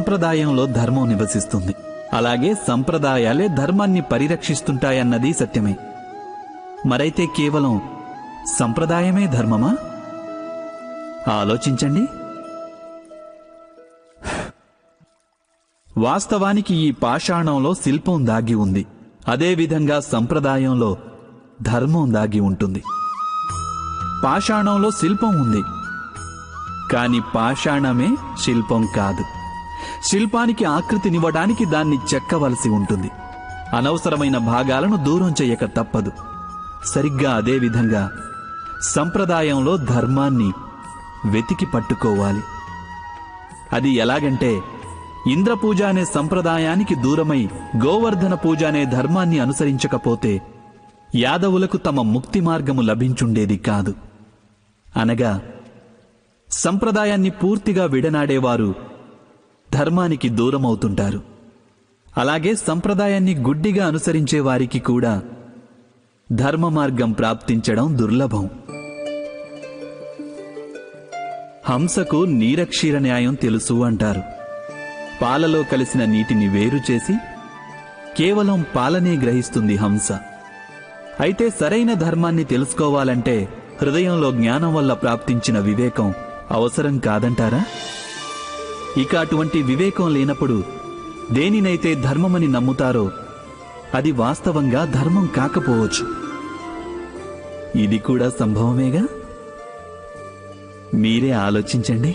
సంప్రదాయంలో ధర్మం నివసిస్తుంది. అలాగే సంప్రదాయాలే ధర్మాన్ని పరిరక్షిస్తుంటాయన్నది సత్యమే. మరైతే కేవలం సంప్రదాయమే ధర్మమా? ఆలోచించండి. వాస్తవానికి ఈ పాషాణంలో శిల్పం దాగి ఉంది. అదేవిధంగా సంప్రదాయంలో ధర్మం దాగి ఉంటుంది. పాషాణంలో శిల్పం ఉంది, కాని పాషాణమే శిల్పం కాదు. శిల్పానికి ఆకృతినివ్వడానికి దాన్ని చెక్కవలసి ఉంటుంది. అనవసరమైన భాగాలను దూరం చెయ్యక తప్పదు. సరిగ్గా అదేవిధంగా సంప్రదాయంలో ధర్మాన్ని వెతికి పట్టుకోవాలి. అది ఎలాగంటే, ఇంద్రపూజ అనే సంప్రదాయానికి దూరమై గోవర్ధన పూజ అనే ధర్మాన్ని అనుసరించకపోతే యాదవులకు తమ ముక్తి మార్గము లభించుండేది కాదు. అనగా సంప్రదాయాన్ని పూర్తిగా విడనాడేవారు ధర్మానికి దూరమవుతుంటారు. అలాగే సంప్రదాయాన్ని గుడ్డిగా అనుసరించే వారికి కూడా ధర్మ మార్గం ప్రాప్తించడం దుర్లభం. హంసకు నీరక్షీర న్యాయం తెలుసు అంటారు. పాలలో కలిసిన నీటిని వేరు చేసి కేవలం పాలనే గ్రహిస్తుంది హంస. అయితే సరైన ధర్మాన్ని తెలుసుకోవాలంటే హృదయంలో జ్ఞానం వల్ల ప్రాప్తించిన వివేకం అవసరం కాదంటారా? ఇక అటువంటి వివేకం లేనప్పుడు దేనినైతే ధర్మమని నమ్ముతారో అది వాస్తవంగా ధర్మం కాకపోవచ్చు. ఇది కూడా సంభవమేగా. మీరే ఆలోచించండి.